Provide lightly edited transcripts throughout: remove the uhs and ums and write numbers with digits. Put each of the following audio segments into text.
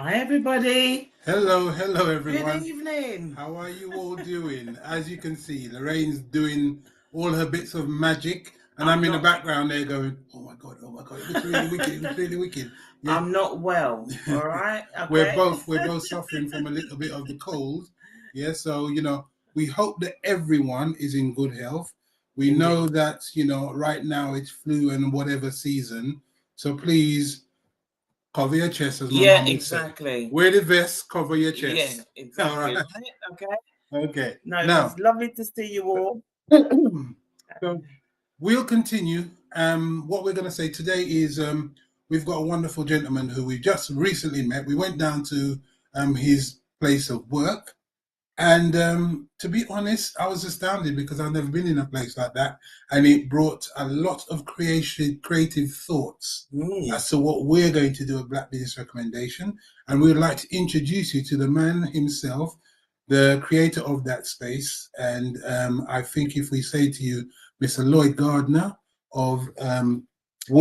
Hi, everybody. Hello everyone. Good evening. How are you all doing? As you can see, Lorraine's doing all her bits of magic, and I'm in the background there going, oh my god, it looks really wicked, it looks really wicked. Yeah. I'm not well, all right? Okay. We're both suffering from a little bit of the cold. Yeah, so we hope that everyone is in good health. We know that, right now it's flu and whatever season. So please cover your chest, as my mom would exactly. say. Wear the vest, cover your chest. Yeah, exactly. All right. Okay. Okay. No, now, it's lovely to see you all. So we'll continue. What we're going to say today is we've got a wonderful gentleman who we just recently met. We went down to his place of work. And to be honest, I was astounded because I've never been in a place like that. And it brought a lot of creative thoughts as to what we're going to do at Black Business Recommendation. And we would like to introduce you to the man himself, the creator of that space. And I think if we say to you, Mr. Lloyd Gardner of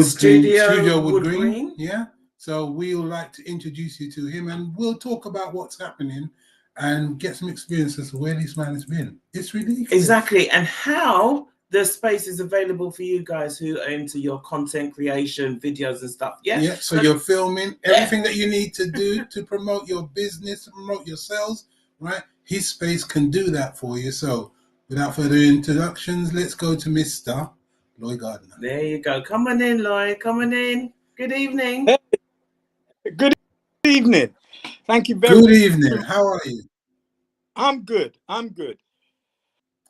Studio Wood Green. Yeah. So we would like to introduce you to him, and we'll talk about what's happening and get some experience as to where this man has been. It's ridiculous. Exactly. And how the space is available for you guys who are into your content creation, videos and stuff. Yeah. Yeah. So you're filming everything that you need to do to promote your business, to promote your sales, right? His space can do that for you. So without further introductions, let's go to Mr. Lloyd Gardner. There you go. Come on in, Lloyd. Come on in. Good evening. Hey. Good evening. Thank you very much. Good evening. How are you? I'm good. I'm good.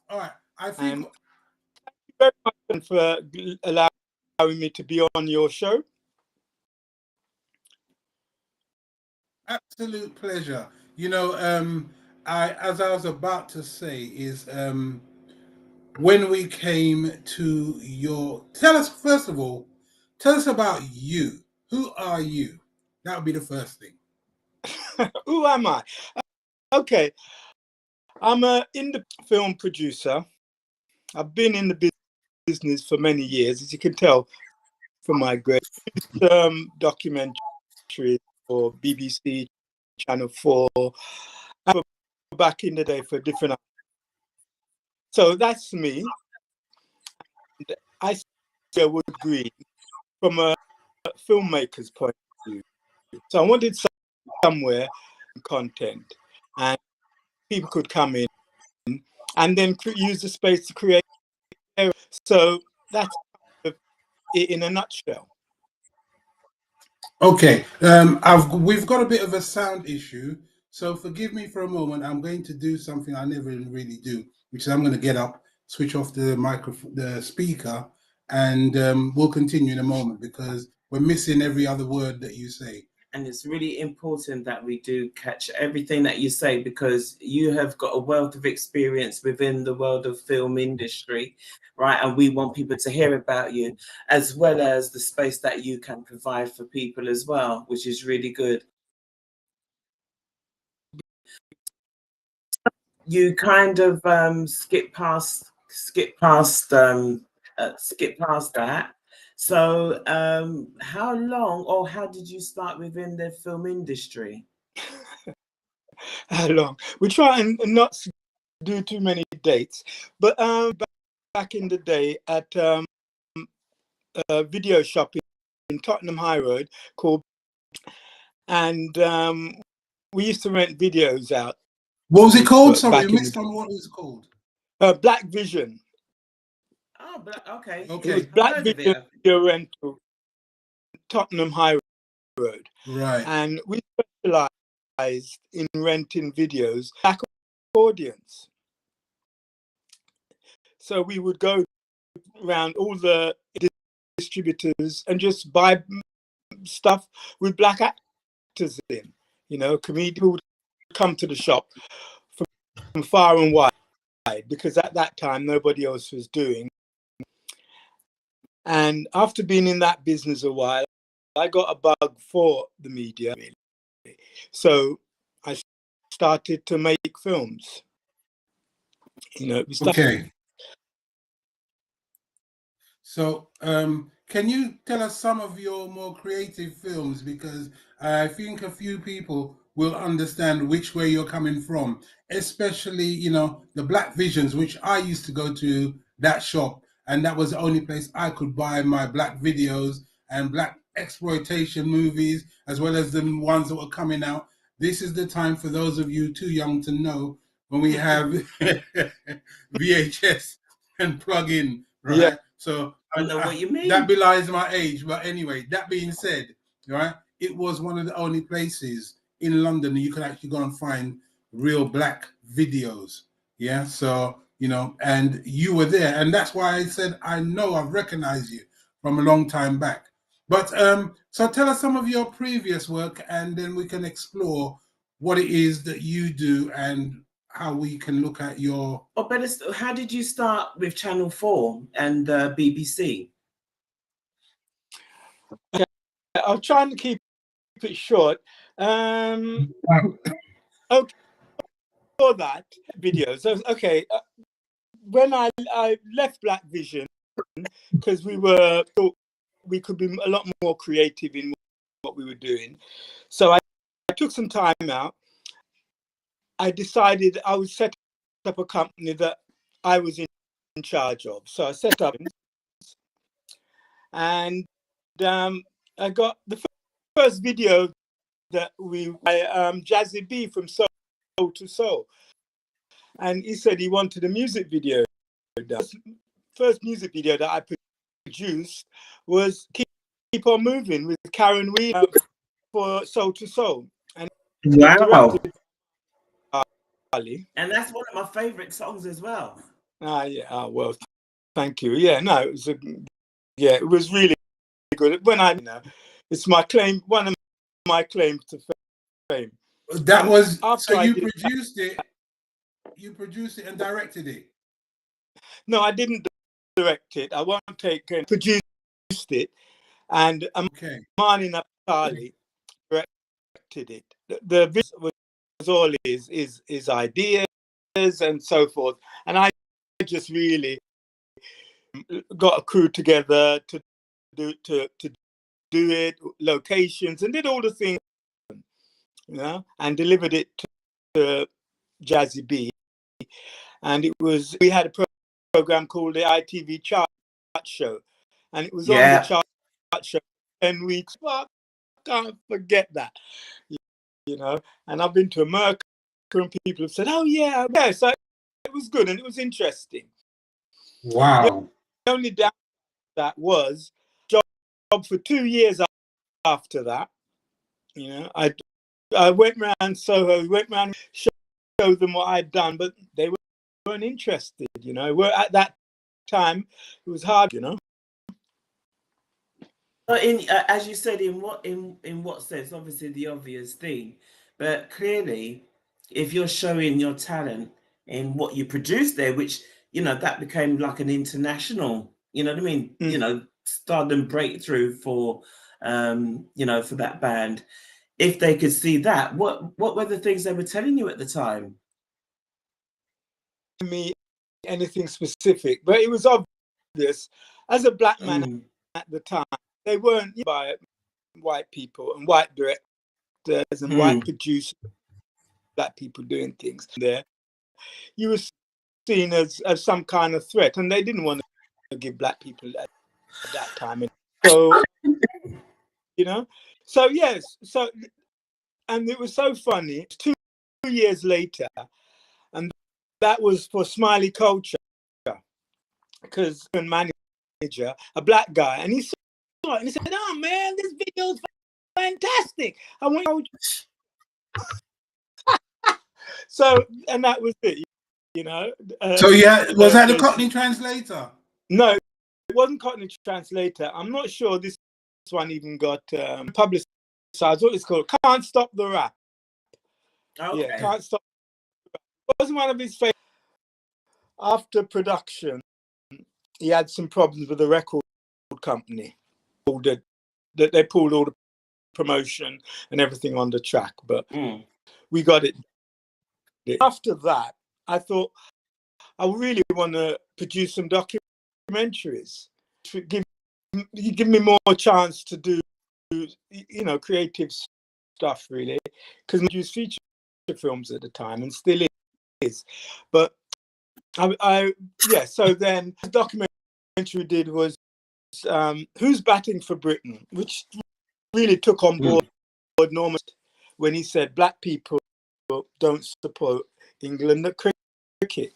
All right. I think. Thank you very much for allowing me to be on your show. Absolute pleasure. As I was about to say, is when we came to your, tell us first of all, tell us about you. Who are you? That would be the first thing. Who am I? Okay, I'm an independent film producer. I've been in the business for many years, as you can tell from my great documentary for BBC, Channel 4, back in the day for different. So that's me. I see Wood Green from a filmmaker's point of view. So I wanted somewhere content, and people could come in and then use the space to create. So that's it in a nutshell. Okay, we've got a bit of a sound issue, so forgive me for a moment. I'm going to do something I never really do, which is I'm going to get up, switch off the microphone, the speaker, and we'll continue in a moment because we're missing every other word that you say. And it's really important that we do catch everything that you say, because you have got a wealth of experience within the world of film industry, right? And we want people to hear about you, as well as the space that you can provide for people as well, which is really good. You kind of skip past that. So how long or how did you start within the film industry? How long? We try and not do too many dates, but back in the day at a video shop in Tottenham High Road called, and we used to rent videos out. What was it called? Sorry, you missed on what it was called. Black Vision. Oh, okay. It was Black Vision video rental, Tottenham High Road. Right. And we specialized in renting videos back audience. So we would go around all the distributors and just buy stuff with black actors in. Comedians would come to the shop from far and wide, because at that time nobody else was doing. And after being in that business a while, I got a bug for the media, really. So I started to make films. Okay. So can you tell us some of your more creative films? Because I think a few people will understand which way you're coming from, especially, you know, the Black Visions, which I used to go to that shop, and that was the only place I could buy my Black videos and Black exploitation movies, as well as the ones that were coming out. This is the time, for those of you too young to know, when we have VHS and plug in, Yeah. right? So I know what you mean. that belies my age. But anyway, that being said, right, it was one of the only places in London that you could actually go and find real Black videos. Yeah. So, you know, and you were there. And that's why I said, I know I've recognized you from a long time back. But so tell us some of your previous work, and then we can explore what it is that you do and how we can look at your... Or better, how did you start with Channel 4 and BBC? Okay. I'll try and keep it short. Okay, for that videos. Okay, when I left Black Vision, because we thought we could be a lot more creative in what we were doing, so I took some time out. I decided I would set up a company that I was in charge of. So I set up, and I got the first video that Jazzy B from Soul to Soul, and he said he wanted a music video. The first music video that I produced was Keep On Moving with Karen Weed for Soul to Soul, and wow, directed Ali. And that's one of my favorite songs as well. Yeah. Well, thank you. Yeah, no, it was it was really good. When it's my claim, one of my claims to fame. That and was after so I you did, produced it. You produced it and directed it. No, I didn't direct it. I won't take and produced it, and Mani Naphtali directed it. The video was all his ideas and so forth, and I just really got a crew together to do it, locations, and did all the things, you know, and delivered it to Jazzy B. And we had a program called the ITV Chart Show, and it was on the chart show 10 weeks. Well, I can't forget that, you know. And I've been to America, and people have said, "Oh yeah." So it was good and it was interesting. Wow. The only doubt that was job for 2 years after that. You know, I went around Soho, went around, showed them what I'd done, but they weren't interested. You know, at that time it was hard. You know. But as you said, in what sense? Obviously, the obvious thing, but clearly, if you're showing your talent in what you produced there, which, you know, that became like an international, you know what I mean? You know, stardom breakthrough for, you know, for that band. If they could see that, what were the things they were telling you at the time? Me, anything specific, but it was obvious as a Black man at the time, they weren't by white people and white directors and white producers, Black people doing things there. You were seen as some kind of threat, and they didn't want to give Black people at that time. And so, you know, so yes, so, and it was so funny. 2 years later, and that was for Smiley Culture, because a manager, a Black guy, and he saw it and he said, "Oh man, this video's fantastic. I want you." So, and that was it, you know. So yeah, was that the Cockney Translator? No, it wasn't Cockney Translator. I'm not sure this one even got publicized. What it's called? Can't Stop the Rap. Okay. Yeah, Can't Stop the Rap. It wasn't one of his favorites. After production, he had some problems with the record company. That they pulled all the promotion and everything on the track, but we got it. After that, I thought I really want to produce some documentaries to give you give me more chance to do, you know, creative stuff, really, because I used feature films at the time and still is. But yeah. So then the documentary we did was Who's Batting for Britain, which really took on board Norman when he said black people don't support England at cricket.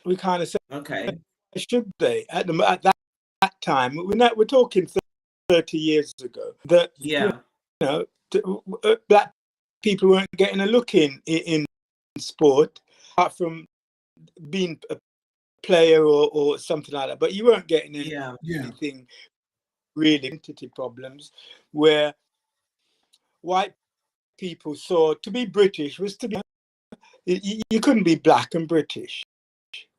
We kind of said, Okay. should they? At that time, we're talking 30 years ago. That Yeah. you know, black people weren't getting a look in sport, apart from being a player or something like that. But you weren't getting anything really identity problems where white people saw to be British was to be. You couldn't be black and British,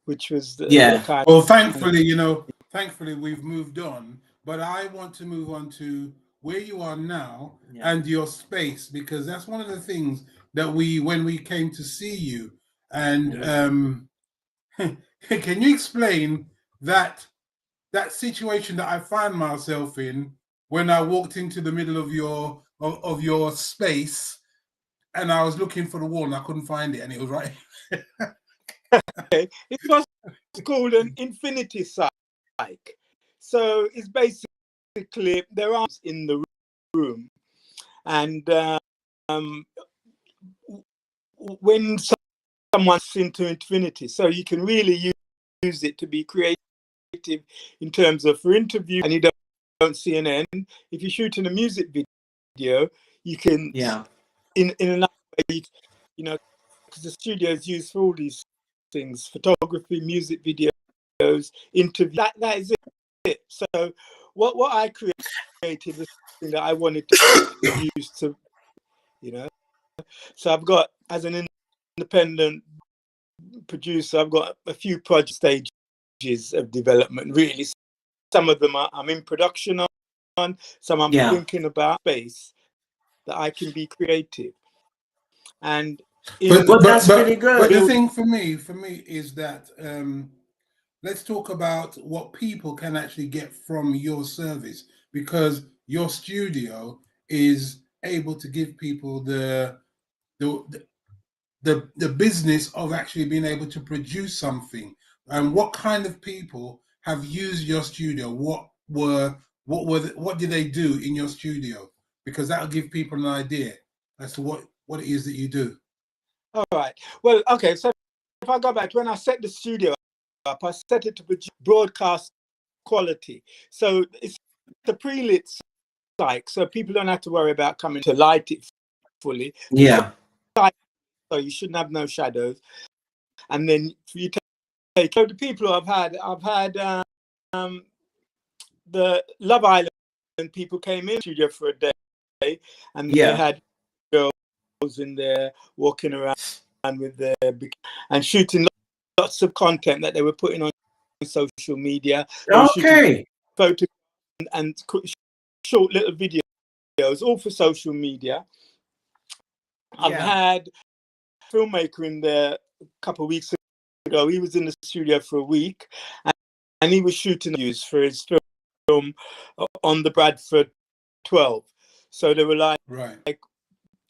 which was the kind. Well, thankfully, you know, thankfully we've moved on. But I want to move on to where you are now and your space, because that's one of the things that when we came to see you, and can you explain that situation that I found myself in when I walked into the middle of your space, and I was looking for the wall and I couldn't find it, and it was right. It was called an infinity psych. So it's basically there are in the room, and when someone's into infinity, so you can really use it to be creative in terms of for interview, and you don't see an end. If you're shooting a music video, you can in another way, you know, because the studio is used for all these things: photography, music videos, interview. That is it. So what I created was something that I wanted to use to, you know. So I've got, as an independent producer, I've got a few project stages of development. Really, some of them I'm in production on. Some I'm thinking about space that I can be creative. And that's really good. But the thing for me is that let's talk about what people can actually get from your service, because your studio is able to give people the business of actually being able to produce something. And what kind of people have used your studio? What did they do in your studio? Because that'll give people an idea as to what it is that you do. All right. Well, okay. So if I go back to when I set the studio up, I set it to produce broadcast quality. So it's the pre-lit psych, so people don't have to worry about coming to light it fully. Yeah. So you shouldn't have no shadows. And then you take the people who I've had the Love Island people came in the studio for a day, and they had girls in there walking around with their and shooting lots of content that they were putting on social media. Okay. Photos and short little videos, all for social media. I've had a filmmaker in there a couple of weeks ago. He was in the studio for a week, and he was shooting news for his film on the Bradford 12. So they were like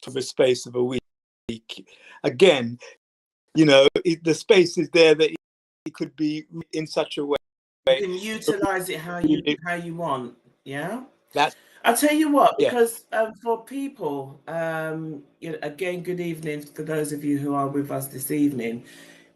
for the space of a week. Again, you know, the space is there that it could be in such a way. You can utilize it how you want. Yeah. I'll tell you what, because for people, again, good evening for those of you who are with us this evening.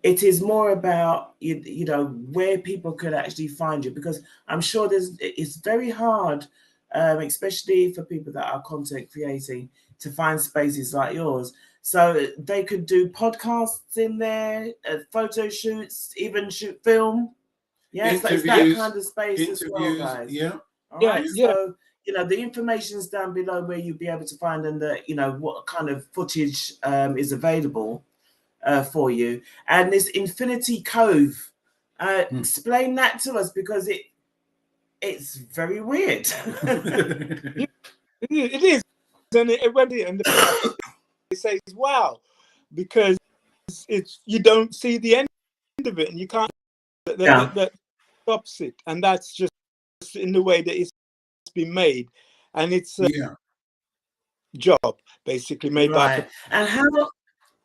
It is more about you know where people could actually find you, because I'm sure it's very hard, especially for people that are content creating, to find spaces like yours. So they could do podcasts in there, photo shoots, even shoot film. Yeah, it's that kind of space as well, guys. Yeah. All right. So, you know, the information's down below where you'll be able to find and what kind of footage is available for you. And this Infinity Cove, explain that to us, because it's very weird. It is. And it says, wow, because it's you don't see the end of it, and you can't that stops it, and that's just in the way that it's been made, and it's a Yeah. job basically made by. Right.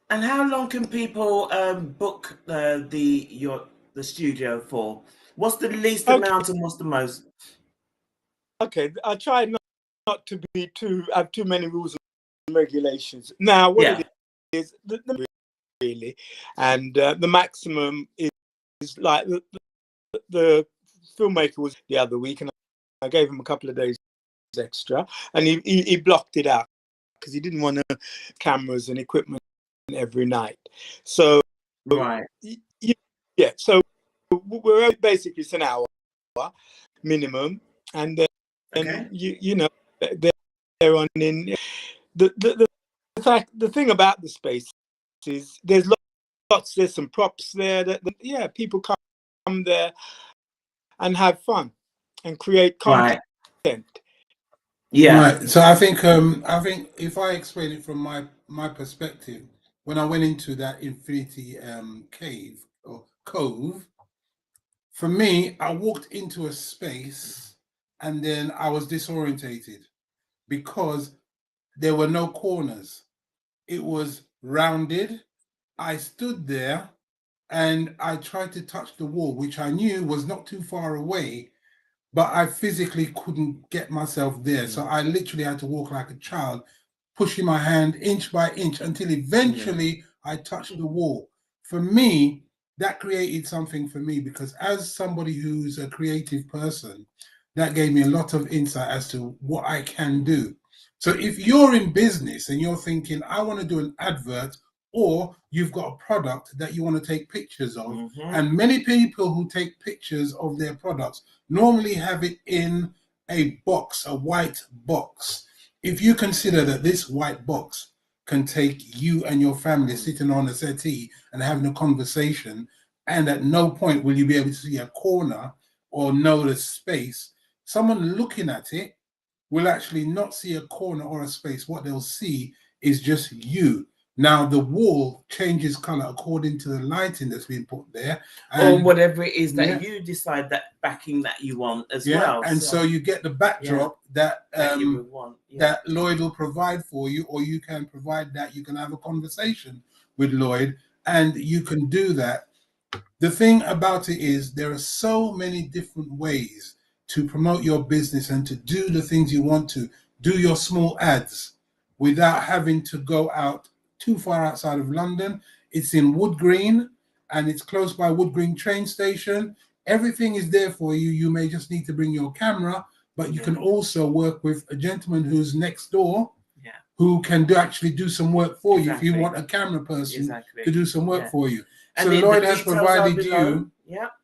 And how long can people book the studio for? What's the least Okay. amount and what's the most? Okay, I try not to be have too many rules and regulations. Now, what it is really, and the maximum is like the filmmaker was the other week, and I gave him a couple of days extra, and he blocked it out because he didn't want cameras and equipment every night. So Right. yeah, so we're basically it's an hour minimum, and then Okay. you know they're on in the thing about the space is there's there's some props there that people come there and have fun and create content. Right. Yeah. Right. So I think if I explain it from my perspective, when I went into that infinity cave or cove, for me, I walked into a space and then I was disorientated because there were no corners. It was rounded. I stood there and I tried to touch the wall, which I knew was not too far away, but I physically couldn't get myself there. So I literally had to walk like a child, pushing my hand inch by inch until eventually I touched the wall. For me, that created something for me because as somebody who's a creative person, that gave me a lot of insight as to what I can do. So if you're in business and you're thinking, I want to do an advert, or you've got a product that you want to take pictures of, and many people who take pictures of their products normally have it in a box, a white box. If you consider that this white box can take you and your family sitting on a settee and having a conversation, and at no point will you be able to see a corner or know the space, someone looking at it will actually not see a corner or a space. What they'll see is just you. Now the wall changes color according to the lighting that's been put there, or whatever it is that you decide that backing that you want as well. And so you get the backdrop that you would want, that Lloyd will provide for you, or you can provide that. You can have a conversation with Lloyd, and you can do that. The thing about it is there are so many different ways to promote your business and to do the things you want to do, your small ads, without having to go out too far outside of London. It's in Wood Green and it's close by Wood Green train station. Everything is there for you. You may just need to bring your camera, but you can also work with a gentleman who's next door who can actually do some work for you if you want a camera person to do some work for you. So Lloyd has provided you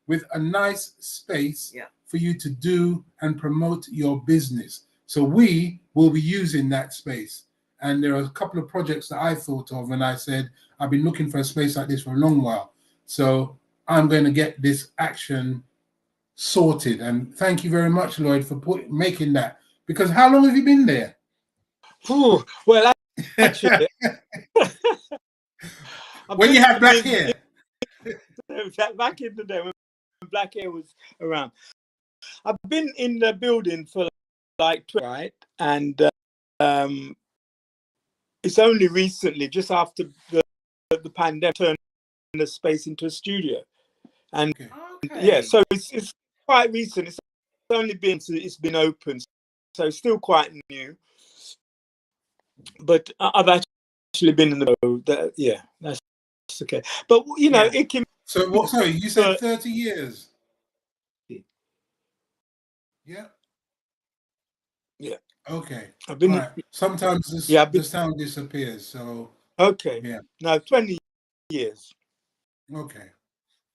with a nice space for you to do and promote your business. So we will be using that space. And there are a couple of projects that I thought of, and I said, I've been looking for a space like this for a long while. So I'm going to get this action sorted. And thank you very much, Lloyd, for making that. Because how long have you been there? Ooh, well, actually, when you had black hair. Back in the day when black hair was around. I've been in the building for like right, and it's only recently, just after the pandemic, turned the space into a studio, and so it's quite recent. It's only it's been open, so it's still quite new. But I've actually been in the that's okay. But you know, it can. So what? Sorry, you said 30 years. Yeah. Yeah. Okay. I've been. Right. Sometimes the sound disappears. So. Okay. Yeah. Now 20 years. Okay.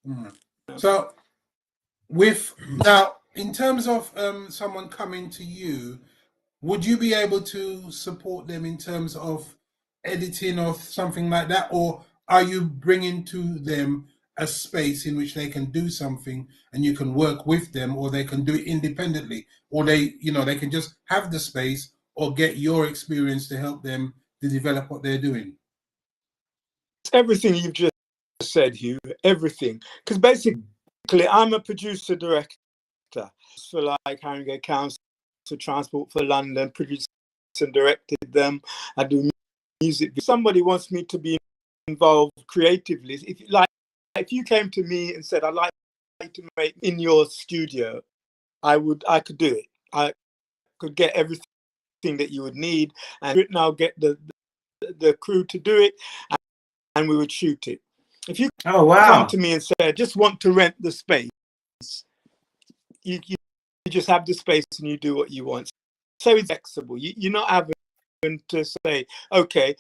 Right. So now in terms of someone coming to you, would you be able to support them in terms of editing or something like that, or are you bringing to them a space in which they can do something and you can work with them, or they can do it independently, or they can just have the space or get your experience to help them to develop what they're doing? Everything you've just said, Hugh, everything. Because basically I'm a producer director for like Harringay Council Transport for London, produced and directed them. I do music. If somebody wants me to be involved creatively, if you came to me and said, I'd like to make in your studio, I could do it. I could get everything that you would need, and I'll get the crew to do it, and we would shoot it. If you come to me and say, I just want to rent the space, you just have the space and you do what you want. So it's flexible. You're not having to say, okay,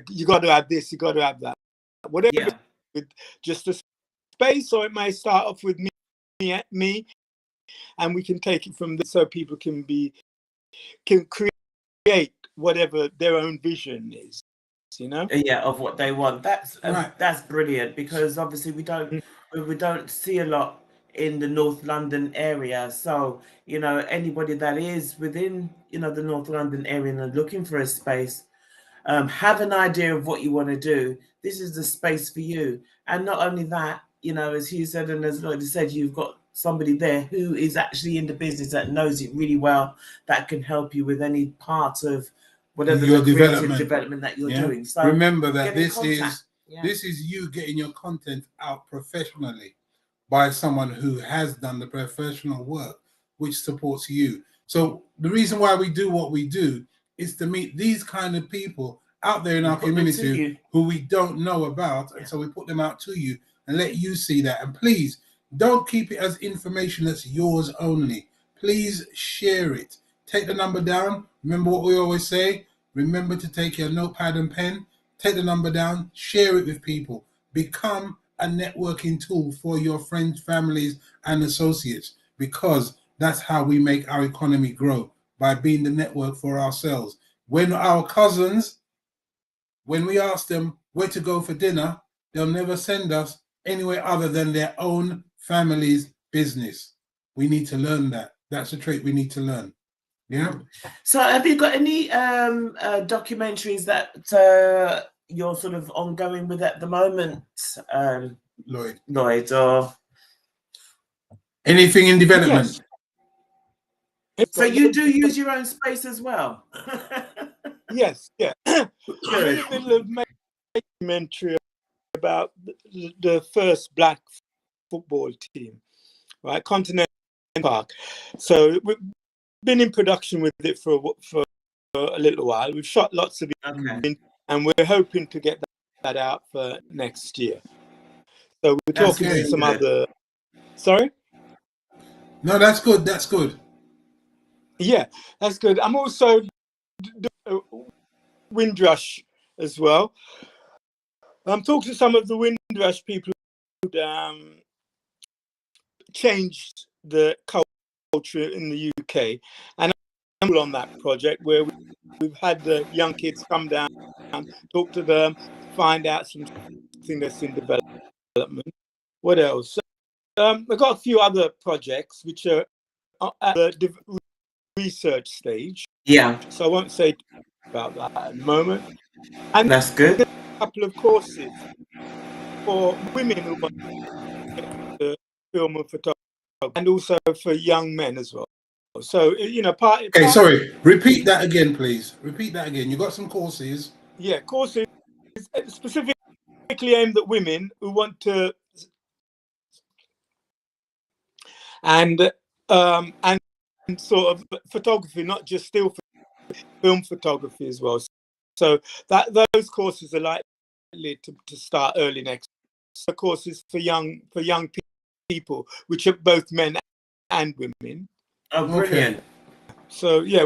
you got to have this, you got to have that. Whatever, with just a space, or it may start off with me, and we can take it from there, so people can create whatever their own vision is, you know. Of what they want. That's that's brilliant, because obviously we don't see a lot in the North London area. So, you know, anybody that is within, you know, the North London area and looking for a space, have an idea of what you want to do. This is the space for you. And not only that, you know, as Hugh said, and as Lloyd said, you've got somebody there who is actually in the business, that knows it really well, that can help you with any part of whatever your the creative development that you're doing. So remember that this is you getting your content out professionally by someone who has done the professional work, which supports you. So the reason why we do what we do is to meet these kind of people out there in our community who we don't know about. And so we put them out to you and let you see that. And please don't keep it as information that's yours only. Please share it. Take the number down. Remember what we always say. Remember to take your notepad and pen. Take the number down. Share it with people. Become a networking tool for your friends, families, and associates, because that's how we make our economy grow, by being the network for ourselves. When our cousins, when we ask them where to go for dinner, they'll never send us anywhere other than their own family's business. We need to learn that. That's a trait we need to learn. Yeah. So have you got any documentaries that you're sort of ongoing with at the moment, Lloyd, or anything in development? Yes. So you do use your own space as well? Yes, yeah. We're in the middle of making a documentary about the first black football team, right? Continental Park. So we've been in production with it for a little while. We've shot lots of it, and we're hoping to get that out for next year. So we're talking to some other. Sorry? No, that's good. That's good. Yeah, that's good. I'm also doing Windrush as well. I'm talking to some of the Windrush people who changed the culture in the UK, and I'm on that project where we've had the young kids come down, talk to them, find out something that's in development. What else? I've got a few other projects which are at the research stage. Yeah. So I won't say about that at the moment. And that's good. A couple of courses for women who want to film and photography, and also for young men as well. So, you know, sorry. Repeat that again, please. Repeat that again. You got some courses. Yeah, courses specifically aimed at women who want to, and sort of photography, not just still film photography as well. So those courses are likely to start early next. So courses for young people, which are both men and women. Oh, brilliant! Okay. So yeah,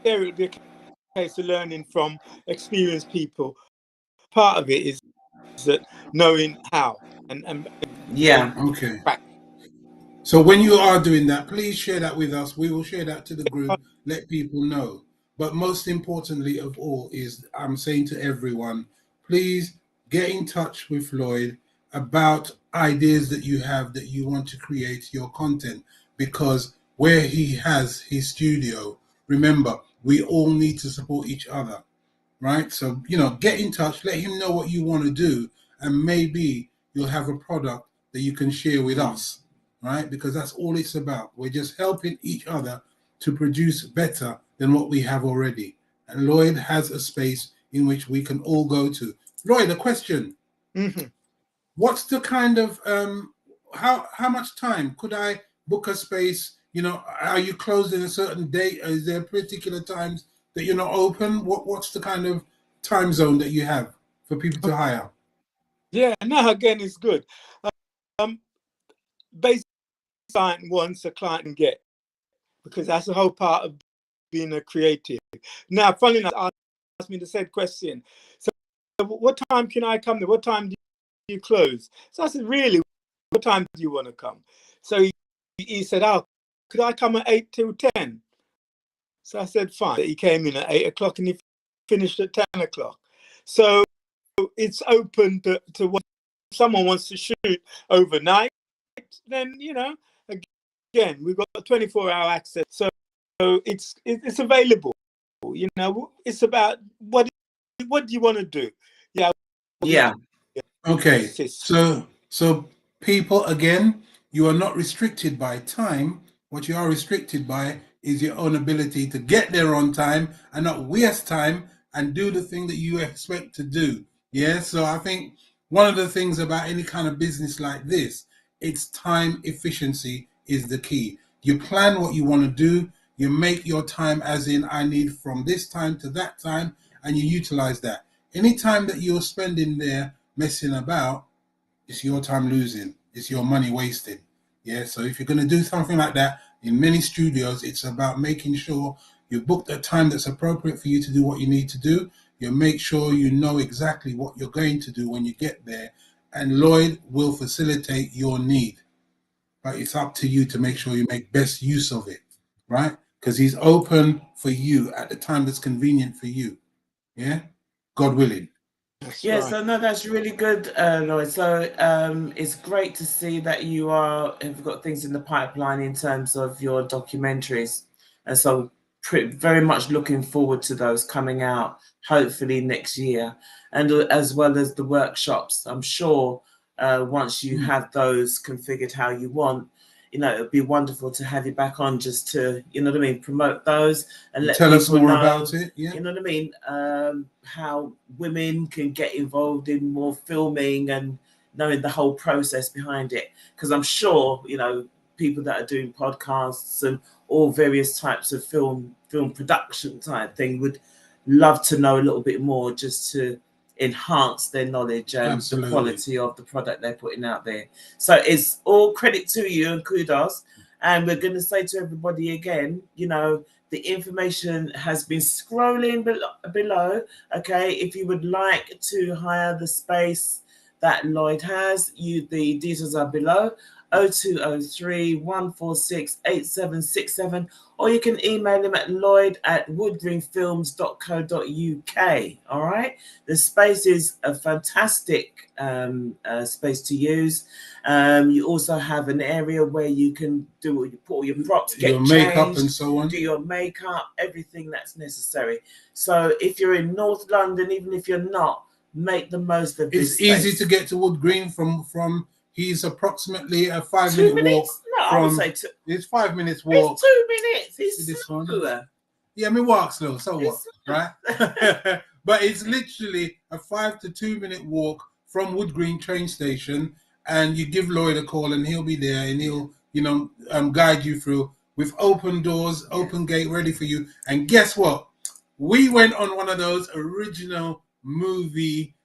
there will be a case of learning from experienced people. Part of it is that knowing how and yeah. Okay. So when you are doing that, please share that with us. We will share that to the group, let people know. But most importantly of all is, I'm saying to everyone, please get in touch with Lloyd about ideas that you have that you want to create your content, because where he has his studio, remember, we all need to support each other, right? So, you know, get in touch, let him know what you want to do, and maybe you'll have a product that you can share with us. right? Because that's all it's about. We're just helping each other to produce better than what we have already. And Lloyd has a space in which we can all go to. Lloyd, a question. Mm-hmm. What's the kind of how much time could I book a space? You know, are you closed in a certain date? Is there particular times that you're not open? What's the kind of time zone that you have for people to hire? Yeah, no, again, it's good. Basically, client wants, a client can get, because that's the whole part of being a creative. Now, funny enough, asked me the same question. So, what time can I come there? What time do you close? So I said, really, what time do you want to come? So he said, oh, could I come at 8 till 10? So I said, fine. He came in at 8 o'clock and he finished at 10 o'clock. So it's open to what someone wants to shoot overnight, then, you know, again, we've got 24-hour access. So it's available. You know, it's about what do you want to do? Yeah. Yeah. Okay. So people, again, you are not restricted by time. What you are restricted by is your own ability to get there on time and not waste time and do the thing that you expect to do. Yeah. So I think one of the things about any kind of business like this, it's time efficiency is the key. You plan what you want to do. You make your time as in, I need from this time to that time, and you utilize that. Any time that you're spending there messing about, it's your time losing. It's your money wasted. Yeah. So if you're going to do something like that in many studios, it's about making sure you book the time that's appropriate for you to do what you need to do. You make sure you know exactly what you're going to do when you get there, and Lloyd will facilitate your need. But it's up to you to make sure you make best use of it, right? Because he's open for you at the time that's convenient for you. Yeah. God willing. That's Yeah, right. so no, that's really good, Lloyd. So it's great to see that you have got things in the pipeline in terms of your documentaries, and so very much looking forward to those coming out hopefully next year, and as well as the workshops. I'm sure once you have those configured how you want, you know, it'd be wonderful to have you back on just to, you know what I mean, promote those and let Tell us people more know, about it. Yeah. you know what I mean, how women can get involved in more filming and knowing the whole process behind it. Because I'm sure, you know, people that are doing podcasts and all various types of film production type thing would love to know a little bit more just to enhance their knowledge and Absolutely. the quality of the product they're putting out there. So it's all credit to you and kudos. And we're going to say to everybody again, you know, the information has been scrolling below. Okay, if you would like to hire the space that Lloyd has, the details are below. 0203 146 8767, or you can email him at lloyd@woodgreenfilms.co.uk. All right, the space is a fantastic space to use. You also have an area where you can put all your props, get your makeup changed, and so on. do your makeup, everything that's necessary. So if you're in North London, even if you're not, make the most of this. It's easy to get to Wood Green from. He's approximately a 5-minute walk. No, I would say it's 5 minutes walk. It's 2 minutes. It's this slow. one. Yeah, I mean, walk slow. So what, right? But it's literally a 5 to 2 minute walk from Wood Green train station, and you give Lloyd a call, and he'll be there, and he'll, you know, guide you through with open doors, open gate, ready for you. And guess what? We went on one of those original movie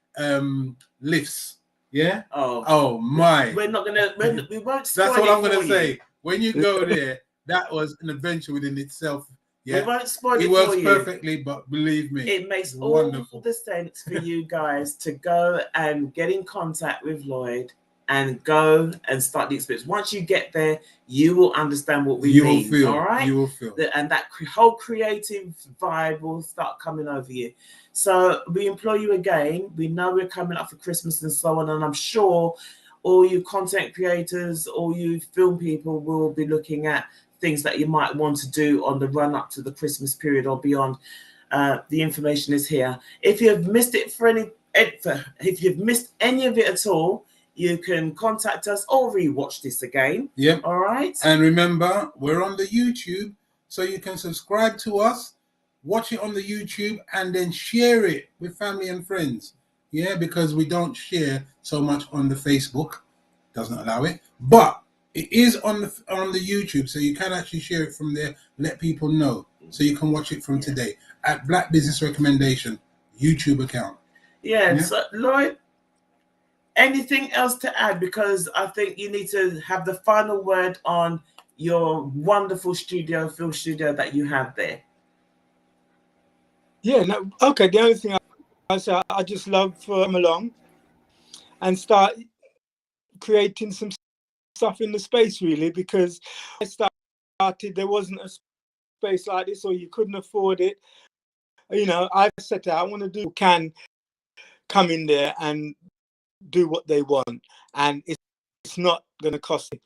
lifts. Yeah. Oh my. We're not gonna. We won't. Spoil That's what I'm gonna you. say. When you go there, that was an adventure within itself. Yeah. We won't spoil it it works for you. Perfectly, but believe me, it makes wonderful. all the sense for you guys to go and get in contact with Lloyd and go and start the experience. Once you get there, you will understand what we mean. Will feel, all right. You will feel. And that whole creative vibe will start coming over you. So we implore you again. We know we're coming up for Christmas and so on, and I'm sure all you content creators, all you film people will be looking at things that you might want to do on the run up to the Christmas period or beyond. The information is here. If you've missed it if you've missed any of it at all, you can contact us or rewatch this again. Yep. All right. And remember, we're on the YouTube, so you can subscribe to us, watch it on the YouTube, and then share it with family and friends. Yeah, because we don't share so much on the Facebook, doesn't allow it, but it is on the YouTube, so you can actually share it from there. Let people know, so you can watch it from today at Black Business Recommendation YouTube account. Yeah. So Lloyd, anything else to add? Because I think you need to have the final word on your wonderful film studio that you have there. Yeah, no, okay. The only thing I say, I just love to come along and start creating some stuff in the space, really, because I started, there wasn't a space like this, or you couldn't afford it. You know, I said I want to do, can come in there and do what they want, and it's not going to cost it.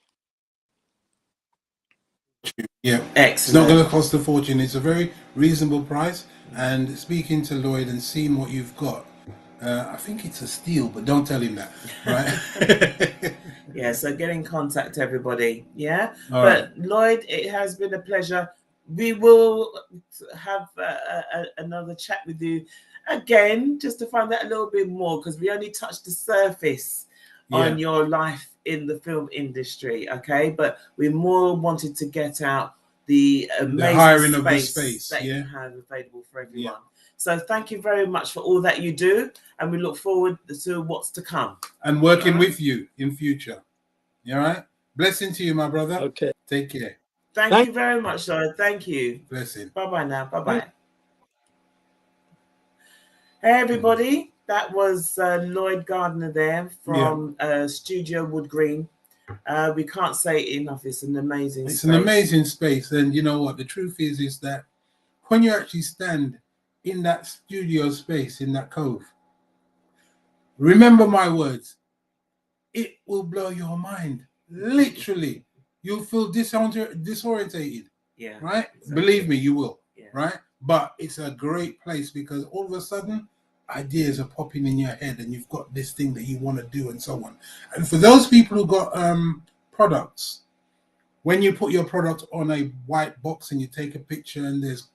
Yeah, excellent. It's not going to cost a fortune. It's a very reasonable price. And speaking to Lloyd and seeing what you've got, I think it's a steal, but don't tell him that, right? Yeah, so get in contact, everybody. Yeah, All but right. Lloyd, it has been a pleasure. We will have another chat with you again, just to find out a little bit more, because we only touched the surface on your life in the film industry. Okay, but we more wanted to get out the amazing hiring of the space that you have available for everyone. So thank you very much for all that you do, and we look forward to what's to come. And working with you in future. You all right? Blessing to you, my brother. Okay. Take care. Thank you very much, Lloyd. Thank you. Blessing. Bye-bye now. Bye-bye. Hey, everybody. That was Lloyd Gardner there from Studio Wood Green. We can't say it enough. It's an amazing space. It's an amazing space. And you know what? The truth is that when you actually stand in that studio space, in that cove, remember my words, it will blow your mind. Literally. You'll feel disorientated. Yeah. Right? Exactly. Believe me, you will. Yeah. Right? But it's a great place because all of a sudden, ideas are popping in your head and you've got this thing that you want to do and so on. And for those people who got products, when you put your product on a white box and you take a picture and there's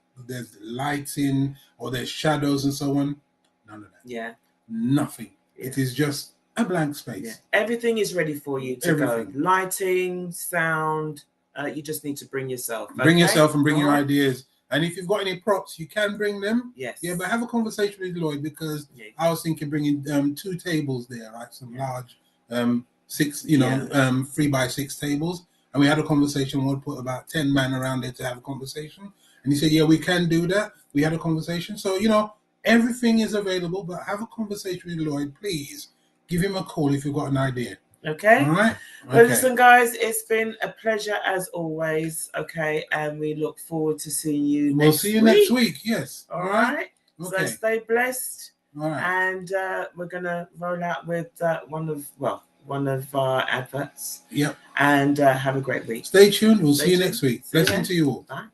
lighting or there's shadows and so on, none of that. Yeah. Nothing. Yeah. It is just a blank space. Yeah. Everything is ready for you to go. Lighting, sound. You just need to bring yourself. Okay? Bring yourself and bring your ideas. And if you've got any props, you can bring them. Yes. Yeah, but have a conversation with Lloyd because I was thinking bringing 2 tables there, like some large 3x6 tables. And we had a conversation. We'll put about 10 men around there to have a conversation. And he said, yeah, we can do that. We had a conversation. So, you know, everything is available, but have a conversation with Lloyd, please. Give him a call if you've got an idea. Okay. All right. Well, listen, guys, it's been a pleasure as always. Okay. And we look forward to seeing you next week. We'll see you next week. Yes. All right. Okay. So stay blessed. All right. And we're going to roll out with one of our adverts. Yep. And have a great week. Stay tuned. We'll see you next week. Blessing to you all. Bye.